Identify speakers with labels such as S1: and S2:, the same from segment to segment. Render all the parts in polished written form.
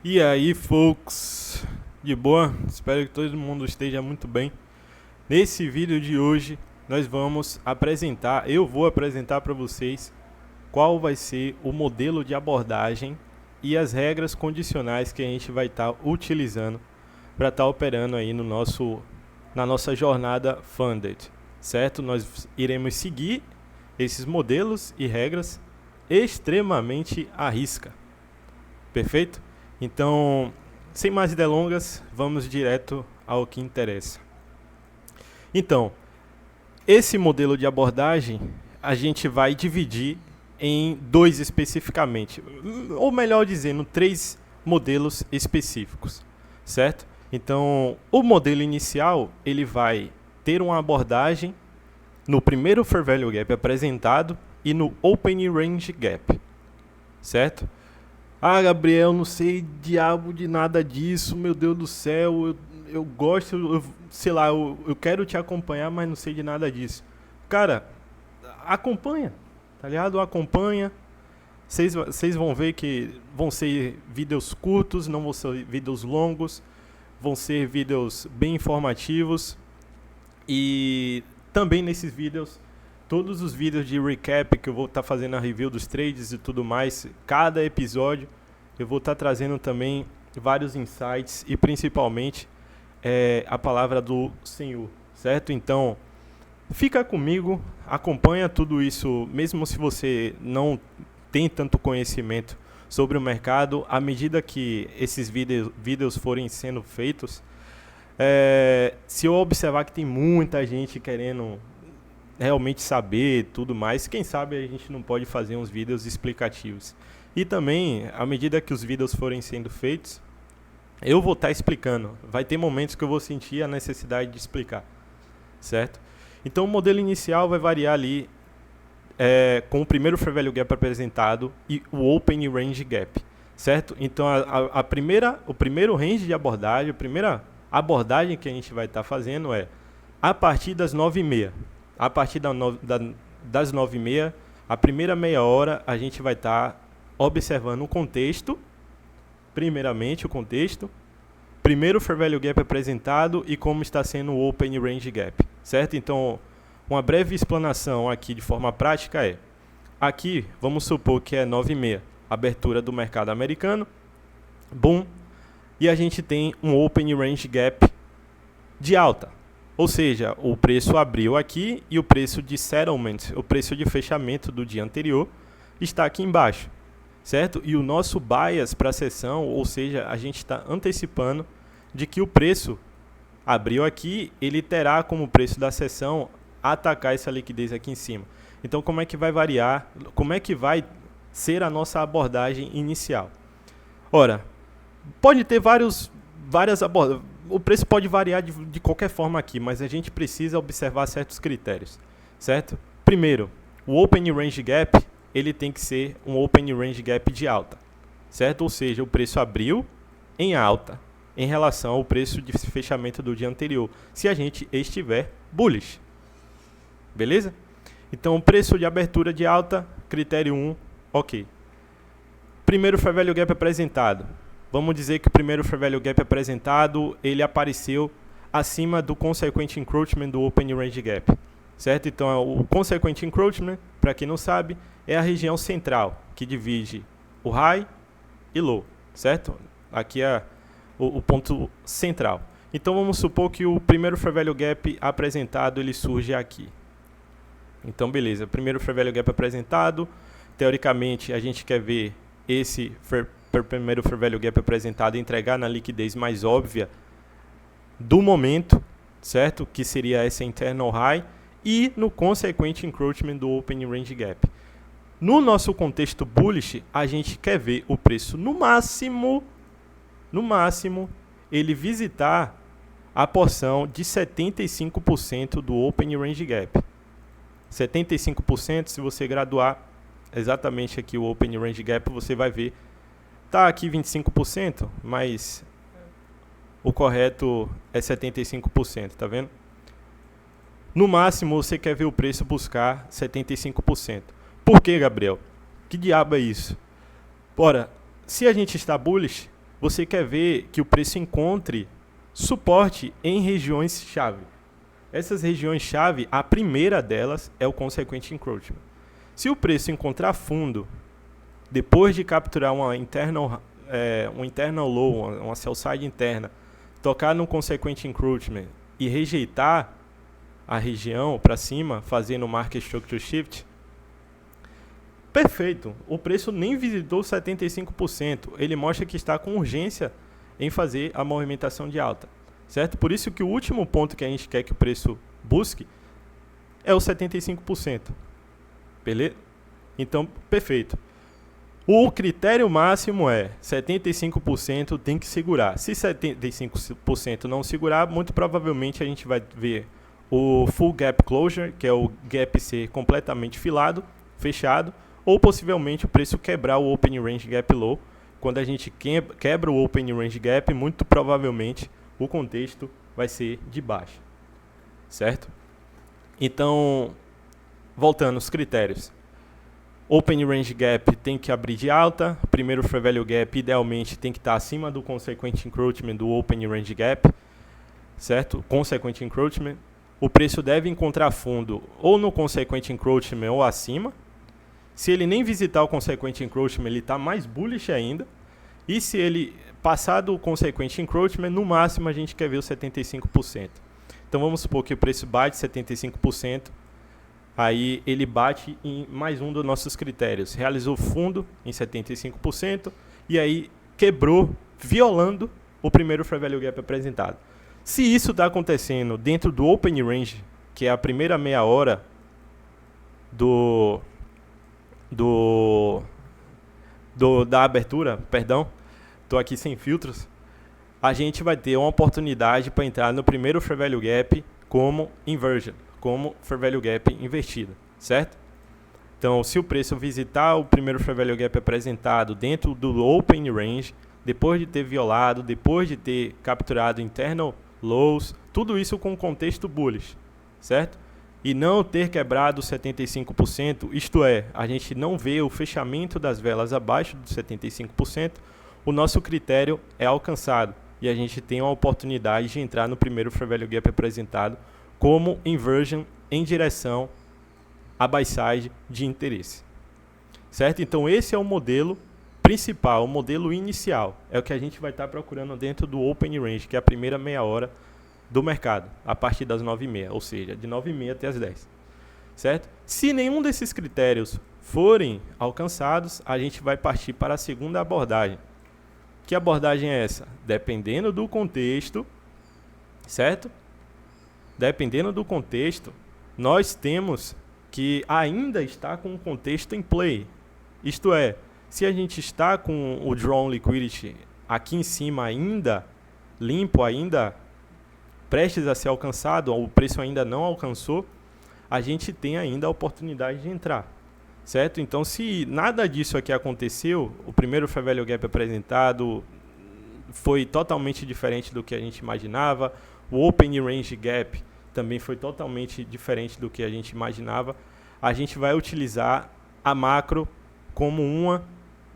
S1: E aí, folks, de boa? Espero que todo mundo esteja muito bem. Nesse vídeo de hoje, eu vou apresentar para vocês qual vai ser o modelo de abordagem e as regras condicionais que a gente vai estar utilizando para estar operando aí na nossa jornada Funded, certo? Nós iremos seguir esses modelos e regras extremamente à risca, perfeito? Então, sem mais delongas, vamos direto ao que interessa. Então, esse modelo de abordagem a gente vai dividir em dois especificamente, ou melhor dizendo, três modelos específicos, certo? Então, o modelo inicial ele vai ter uma abordagem no primeiro Fair Value Gap apresentado e no Open Range Gap, certo? Ah, Gabriel, não sei diabo de nada disso, meu Deus do céu, eu gosto, sei lá, eu quero te acompanhar, mas não sei de nada disso. Cara, acompanha, tá ligado? Acompanha, vocês vão ver que vão ser vídeos curtos, não vão ser vídeos longos, vão ser vídeos bem informativos e também nesses vídeos, todos os vídeos de recap que eu vou estar fazendo a review dos trades e tudo mais, cada episódio eu vou estar trazendo também vários insights e principalmente a palavra do Senhor, certo? Então, fica comigo, acompanha tudo isso, mesmo se você não tem tanto conhecimento sobre o mercado, à medida que esses vídeos forem sendo feitos, se eu observar que tem muita gente querendo realmente saber tudo mais, quem sabe a gente não pode fazer uns vídeos explicativos. E também, à medida que os vídeos forem sendo feitos, eu vou estar explicando. Vai ter momentos que eu vou sentir a necessidade de explicar, certo? Então o modelo inicial vai variar ali com o primeiro Fair Value Gap apresentado e o Open Range Gap, certo? Então o primeiro range de abordagem, a primeira abordagem que a gente vai estar fazendo é a partir das 9h30. A partir das 9h30, a primeira meia hora, a gente vai estar observando o contexto, primeiramente o contexto, primeiro Fair Value Gap apresentado e como está sendo o Open Range Gap, certo? Então, uma breve explanação aqui de forma prática aqui vamos supor que é 9h30, abertura do mercado americano, boom, e a gente tem um Open Range Gap de alta. Ou seja, o preço abriu aqui e o preço de settlement, o preço de fechamento do dia anterior, está aqui embaixo, certo? E o nosso bias para a sessão, ou seja, a gente está antecipando de que o preço abriu aqui, ele terá como preço da sessão atacar essa liquidez aqui em cima. Então, como é que vai variar? Como é que vai ser a nossa abordagem inicial? Ora, pode ter várias abordagens. O preço pode variar de qualquer forma aqui, mas a gente precisa observar certos critérios, certo? Primeiro, o Open Range Gap, ele tem que ser um Open Range Gap de alta, certo? Ou seja, o preço abriu em alta em relação ao preço de fechamento do dia anterior, se a gente estiver bullish, beleza? Então, preço de abertura de alta, critério 1, ok. Primeiro Fair Value Gap apresentado. Vamos dizer que o primeiro Fair Value Gap apresentado, ele apareceu acima do Consequent Encroachment do Open Range Gap, certo? Então, o Consequent Encroachment, para quem não sabe, é a região central, que divide o High e Low, certo? Aqui é o ponto central. Então, vamos supor que o primeiro Fair Value Gap apresentado, ele surge aqui. Então, beleza, primeiro Fair Value Gap apresentado, teoricamente, a gente quer ver esse primeiro Fair Value Gap apresentado entregar na liquidez mais óbvia do momento, certo? Que seria essa internal high e no consequent encroachment do Open Range Gap. No nosso contexto bullish, a gente quer ver o preço no máximo, ele visitar a porção de 75% do Open Range Gap. 75%, se você graduar exatamente aqui o Open Range Gap, você vai ver tá aqui 25%, mas o correto é 75%, tá vendo? No máximo, você quer ver o preço buscar 75%. Por que, Gabriel? Que diabo é isso? Ora, se a gente está bullish, você quer ver que o preço encontre suporte em regiões-chave. Essas regiões-chave, a primeira delas é o consequent encroachment. Se o preço encontrar fundo, depois de capturar um internal low, uma sell side interna, tocar no consequent encroachment e rejeitar a região para cima, fazendo market structure shift, perfeito. O preço nem visitou 75%. Ele mostra que está com urgência em fazer a movimentação de alta, certo? Por isso que o último ponto que a gente quer que o preço busque é o 75%. Beleza? Então, perfeito. O critério máximo é 75% tem que segurar. Se 75% não segurar, muito provavelmente a gente vai ver o full gap closure, que é o gap ser completamente filado, fechado, ou possivelmente o preço quebrar o open range gap low. Quando a gente quebra o open range gap, muito provavelmente o contexto vai ser de baixa, certo? Então, voltando aos critérios. Open range gap tem que abrir de alta. Primeiro fair value gap idealmente tem que estar acima do consequent encroachment do open range gap, certo? Consequent encroachment. O preço deve encontrar fundo ou no consequent encroachment ou acima. Se ele nem visitar o consequent encroachment, ele está mais bullish ainda. E se ele passar do consequent encroachment, no máximo a gente quer ver os 75%. Então vamos supor que o preço bate 75%. Aí ele bate em mais um dos nossos critérios. Realizou fundo em 75% e aí quebrou, violando o primeiro fair value gap apresentado. Se isso está acontecendo dentro do open range, que é a primeira meia hora da abertura, perdão, estou aqui sem filtros, a gente vai ter uma oportunidade para entrar no primeiro fair value gap como inversion, como fair value gap invertida, certo? Então, se o preço visitar o primeiro fair value gap apresentado dentro do open range, depois de ter violado, depois de ter capturado internal lows, tudo isso com contexto bullish, certo? E não ter quebrado 75%, isto é, a gente não vê o fechamento das velas abaixo de 75%, o nosso critério é alcançado e a gente tem a oportunidade de entrar no primeiro fair value gap apresentado como inversion em direção a buy side de interesse, certo? Então esse é o modelo principal, o modelo inicial, é o que a gente vai estar procurando dentro do open range, que é a primeira meia hora do mercado, a partir das 9h30, ou seja, de 9h30 até as 10, certo? Se nenhum desses critérios forem alcançados, a gente vai partir para a segunda abordagem. Que abordagem é essa? Dependendo do contexto, certo? Dependendo do contexto, nós temos que ainda estar com o contexto em play. Isto é, se a gente está com o drawn liquidity aqui em cima ainda limpo, ainda prestes a ser alcançado, o preço ainda não alcançou, a gente tem ainda a oportunidade de entrar, certo? Então, se nada disso aqui aconteceu, o primeiro fair value gap apresentado foi totalmente diferente do que a gente imaginava, o open range gap também foi totalmente diferente do que a gente imaginava, a gente vai utilizar a macro como uma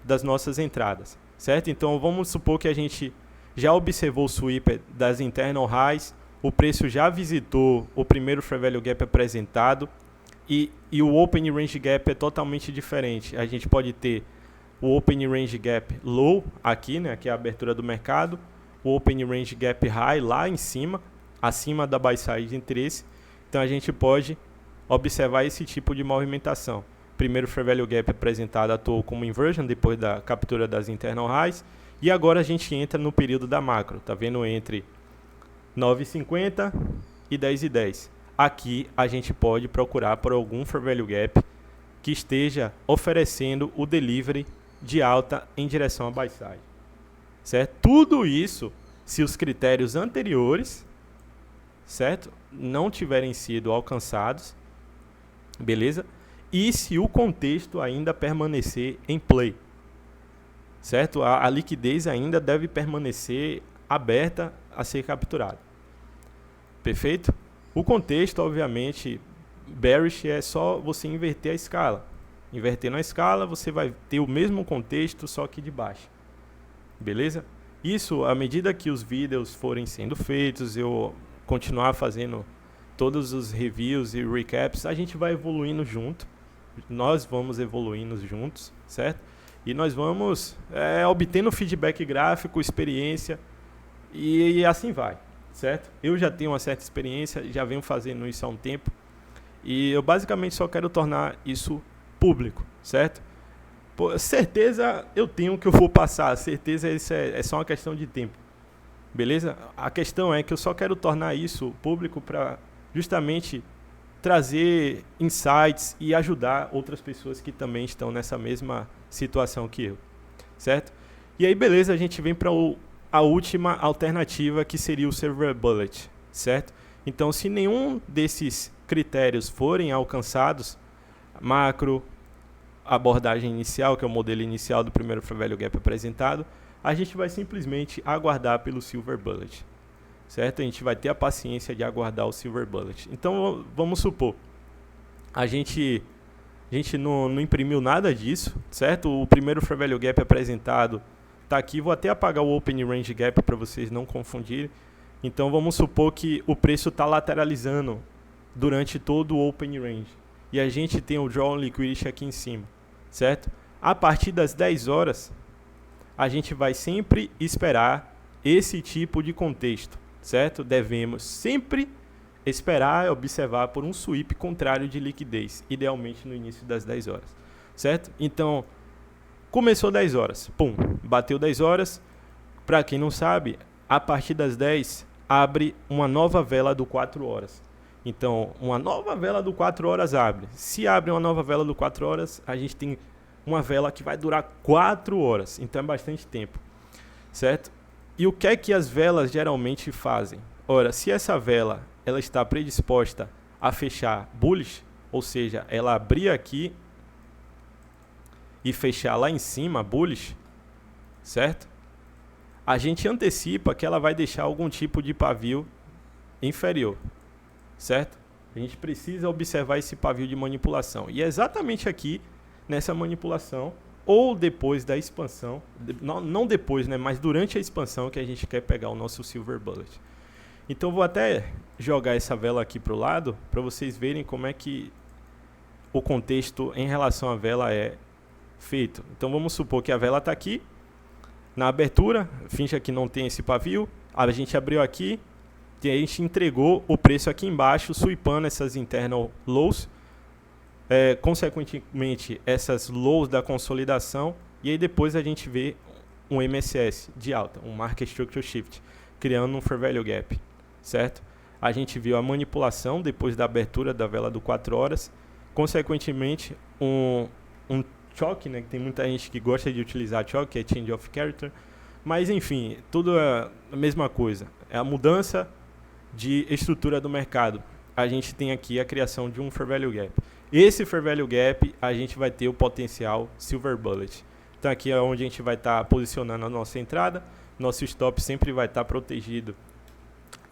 S1: das nossas entradas, certo? Então vamos supor que a gente já observou o sweeper das internal highs, o preço já visitou o primeiro fair value gap apresentado e o open range gap é totalmente diferente. A gente pode ter o open range gap low aqui, né, que é a abertura do mercado, o open range gap high lá em cima, acima da buy side de interesse. Então a gente pode observar esse tipo de movimentação. Primeiro fair value gap apresentado atuou como inversion depois da captura das internal highs e agora a gente entra no período da macro, tá vendo, entre 9h50 e 10h10. Aqui a gente pode procurar por algum fair value gap que esteja oferecendo o delivery de alta em direção a buy side, certo? Tudo isso se os critérios anteriores, certo, não tiverem sido alcançados, beleza? E se o contexto ainda permanecer em play, certo? A liquidez ainda deve permanecer aberta a ser capturada. Perfeito? O contexto, obviamente, bearish é só você inverter a escala. Invertendo a escala, você vai ter o mesmo contexto, só que de baixo. Beleza? Isso, à medida que os vídeos forem sendo feitos, eu continuar fazendo todos os reviews e recaps, a gente vai evoluindo junto. Nós vamos evoluindo juntos, certo? E nós vamos obtendo feedback gráfico, experiência e assim vai, certo? Eu já tenho uma certa experiência, já venho fazendo isso há um tempo e eu basicamente só quero tornar isso público, certo? Pô, certeza eu tenho que eu vou passar, certeza isso é só uma questão de tempo, beleza? A questão é que eu só quero tornar isso público para justamente trazer insights e ajudar outras pessoas que também estão nessa mesma situação que eu, certo? E aí beleza, a gente vem para a última alternativa, que seria o Silver Bullet, certo? Então se nenhum desses critérios forem alcançados, macro, abordagem inicial, que é o modelo inicial do primeiro Fair Value Gap apresentado, a gente vai simplesmente aguardar pelo Silver Bullet, certo? A gente vai ter a paciência de aguardar o Silver Bullet. Então vamos supor, a gente não imprimiu nada disso, certo? O primeiro Fair Value Gap apresentado está aqui, vou até apagar o Open Range Gap para vocês não confundirem. Então vamos supor que o preço está lateralizando durante todo o Open Range e a gente tem o Draw on Liquidity aqui em cima, certo? A partir das 10 horas, a gente vai sempre esperar esse tipo de contexto, certo? Devemos sempre esperar e observar por um sweep contrário de liquidez, idealmente no início das 10 horas, certo? Então, começou 10 horas, pum, bateu 10 horas. Para quem não sabe, a partir das 10 abre uma nova vela do 4 horas. Então, uma nova vela do 4 horas abre. Se abre uma nova vela do 4 horas, a gente tem uma vela que vai durar 4 horas. Então, é bastante tempo, certo? E o que é que as velas geralmente fazem? Ora, se essa vela ela está predisposta a fechar bullish, ou seja, ela abrir aqui e fechar lá em cima bullish, certo? A gente antecipa que ela vai deixar algum tipo de pavio inferior, certo? A gente precisa observar esse pavio de manipulação. E é exatamente aqui, nessa manipulação, ou depois da expansão, não depois, né, mas durante a expansão, que a gente quer pegar o nosso Silver Bullet. Então vou até jogar essa vela aqui para o lado, para vocês verem como é que o contexto em relação à vela é feito. Então vamos supor que a vela está aqui, na abertura, finja que não tem esse pavio, a gente abriu aqui, e a gente entregou o preço aqui embaixo, sweepando essas internal lows, consequentemente essas lows da consolidação, e aí depois a gente vê um MSS de alta, um Market Structure Shift, criando um Fair Value Gap, certo? A gente viu a manipulação depois da abertura da vela do 4 horas, consequentemente um choque, né, que tem muita gente que gosta de utilizar choque, que é Change of Character, mas enfim, tudo é a mesma coisa, é a mudança de estrutura do mercado. A gente tem aqui a criação de um Fair Value Gap. Esse Fair Value Gap, a gente vai ter o potencial Silver Bullet. Então aqui é onde a gente vai estar posicionando a nossa entrada, nosso stop sempre vai estar protegido,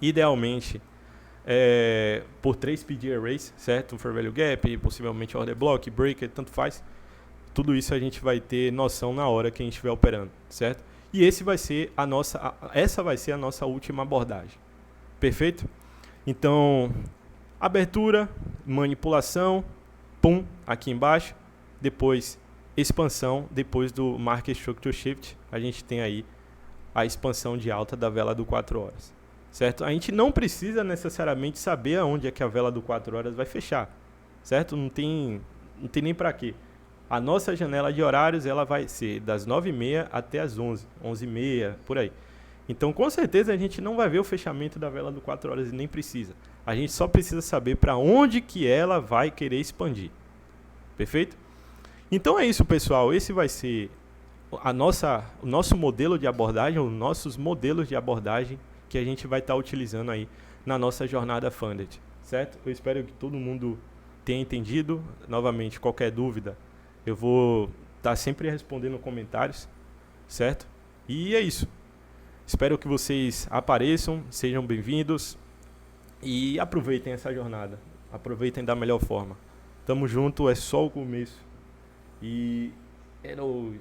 S1: idealmente, por 3 PD Arrays, certo? Um Fair Value Gap, possivelmente Order Block, Breaker, tanto faz. Tudo isso a gente vai ter noção na hora que a gente estiver operando, certo? E essa vai ser a nossa última abordagem. Perfeito? Então, abertura, manipulação, pum, aqui embaixo, depois expansão, depois do Market Structure Shift, a gente tem aí a expansão de alta da vela do 4 horas, certo? A gente não precisa necessariamente saber aonde é que a vela do 4 horas vai fechar, certo? Não tem nem para quê. A nossa janela de horários ela vai ser das 9h30 até as 11, 11h30, por aí. Então, com certeza, a gente não vai ver o fechamento da vela do 4 horas e nem precisa. A gente só precisa saber para onde que ela vai querer expandir. Perfeito? Então é isso, pessoal. Esse vai ser o nosso modelo de abordagem, os nossos modelos de abordagem que a gente vai estar utilizando aí na nossa jornada Funded, certo? Eu espero que todo mundo tenha entendido. Novamente, qualquer dúvida, eu vou estar sempre respondendo comentários, certo? E é isso. Espero que vocês apareçam, sejam bem-vindos e aproveitem essa jornada. Aproveitem da melhor forma. Tamo junto, é só o começo. E é nóis.